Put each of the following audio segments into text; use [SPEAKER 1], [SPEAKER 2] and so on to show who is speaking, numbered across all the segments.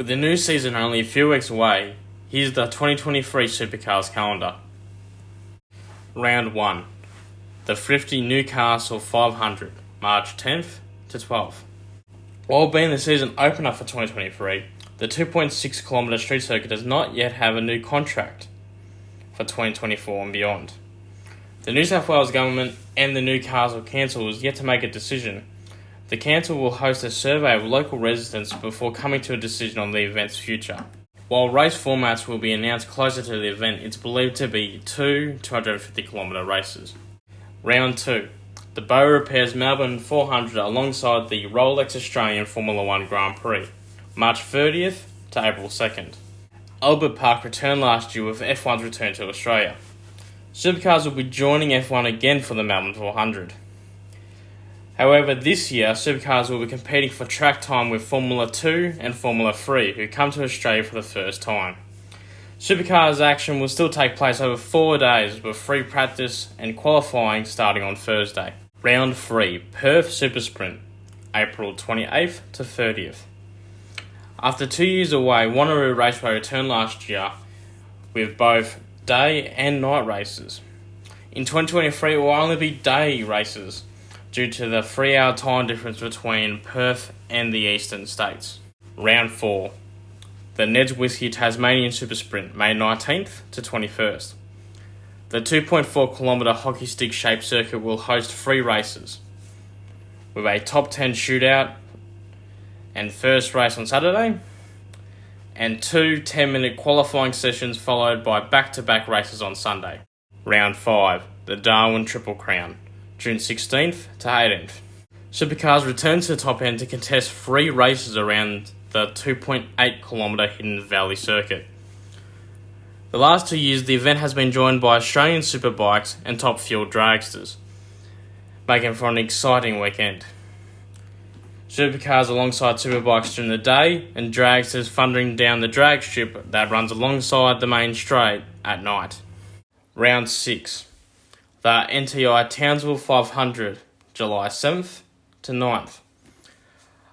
[SPEAKER 1] With the new season only a few weeks away, here's the 2023 Supercars calendar. Round 1. The Thrifty Newcastle 500, March 10th to 12th. While being the season opener for 2023, the 2.6 km street circuit does not yet have a new contract for 2024 and beyond. The New South Wales government and the Newcastle Council is yet to make a decision. The council will host a survey of local residents before coming to a decision on the event's future. While race formats will be announced closer to the event, it's believed to be two 250km races. Round 2. The Bow Repairs Melbourne 400 alongside the Rolex Australian Formula 1 Grand Prix, March 30th to April 2nd. Albert Park returned last year with F1's return to Australia. Supercars will be joining F1 again for the Melbourne 400. However, this year, Supercars will be competing for track time with Formula 2 and Formula 3, who come to Australia for the first time. Supercars action will still take place over 4 days, with free practice and qualifying starting on Thursday. Round 3, Perth Super Sprint, April 28th to 30th. After 2 years away, Wanneroo Raceway returned last year with both day and night races. In 2023, it will only be day races, due to the 3-hour time difference between Perth and the eastern states. Round 4. The Ned's Whisky Tasmanian Super Sprint, May 19th to 21st. The 2.4 km hockey stick shaped circuit will host 3 races, with a top 10 shootout and first race on Saturday, and 2 10-minute qualifying sessions followed by back-to-back races on Sunday. Round 5. The Darwin Triple Crown, June 16th to 18th. Supercars returns to the top end to contest 3 races around the 2.8 km Hidden Valley circuit. The last 2 years, the event has been joined by Australian superbikes and top fuel dragsters, making for an exciting weekend. Supercars alongside superbikes during the day and dragsters thundering down the drag strip that runs alongside the main straight at night. Round 6. The NTI Townsville 500, July 7th to 9th.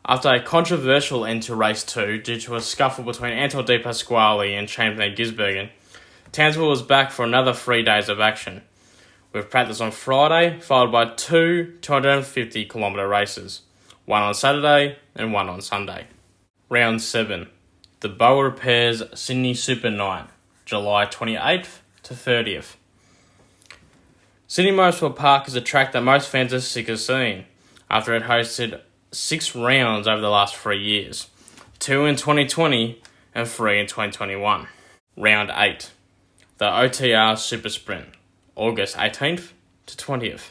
[SPEAKER 1] After a controversial end to race 2 due to a scuffle between Anton De Pasquale and Chamberlain Gisbergen, Townsville was back for another 3 days of action, with practice on Friday followed by 2 250km races, one on Saturday and one on Sunday. Round 7. The Bow Repairs Sydney Super Night, July 28th to 30th. Sydney Motorsport Park is a track that most fans are sick of seeing, after it hosted 6 rounds over the last 3 years, 2 in 2020 and 3 in 2021. Round 8. The OTR Super Sprint, August 18th to 20th.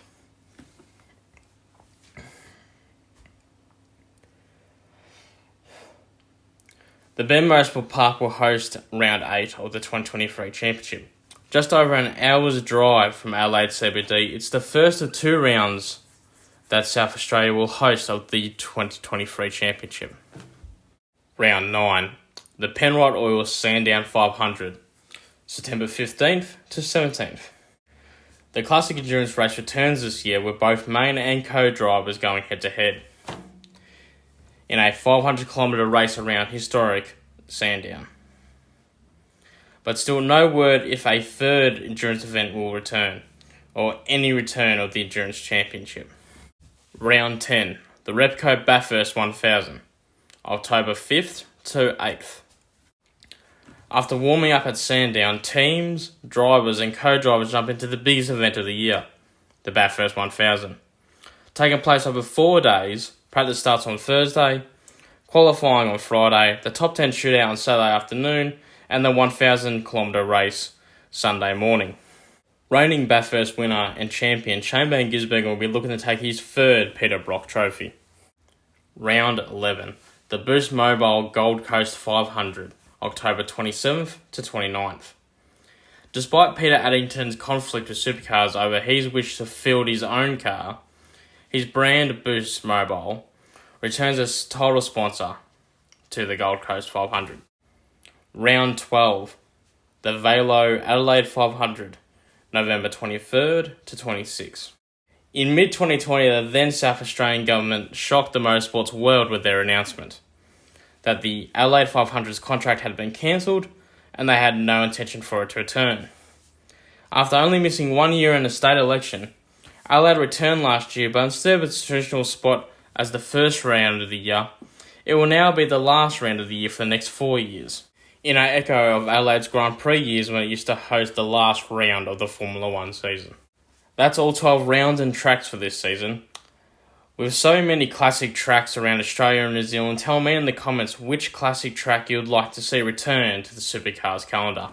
[SPEAKER 1] The Ben Motorsport Park will host Round 8 of the 2023 Championship. Just over an hour's drive from Adelaide CBD, it's the first of 2 rounds that South Australia will host of the 2023 Championship. Round 9. The Penrite Oil Sandown 500, September 15th to 17th. The Classic Endurance race returns this year with both main and co-drivers going head-to-head in a 500km race around historic Sandown. But still no word if a third endurance event will return, or any return of the Endurance Championship. Round 10. The Repco Bathurst 1000, October 5th to 8th. After warming up at Sandown, teams, drivers and co-drivers jump into the biggest event of the year, the Bathurst 1000. Taking place over 4 days, practice starts on Thursday, qualifying on Friday, the top 10 shootout on Saturday afternoon, and the 1,000km race Sunday morning. Reigning Bathurst winner and champion Chamberlain Gisbergen will be looking to take his 3rd Peter Brock trophy. Round 11. The Boost Mobile Gold Coast 500, October 27th to 29th. Despite Peter Addington's conflict with Supercars over his wish to field his own car, his brand Boost Mobile returns as title sponsor to the Gold Coast 500. Round 12. The Velo Adelaide 500, November 23rd to 26th. In mid-2020, the then South Australian government shocked the motorsports world with their announcement. that the Adelaide 500's contract had been cancelled and they had no intention for it to return. After only missing 1 year in a state election, Adelaide returned last year, but instead of its traditional spot as the first round of the year, it will now be the last round of the year for the next 4 years, in an echo of Adelaide's Grand Prix years when it used to host the last round of the Formula 1 season. That's all 12 rounds and tracks for this season. With so many classic tracks around Australia and New Zealand, tell me in the comments which classic track you would like to see return to the Supercars calendar.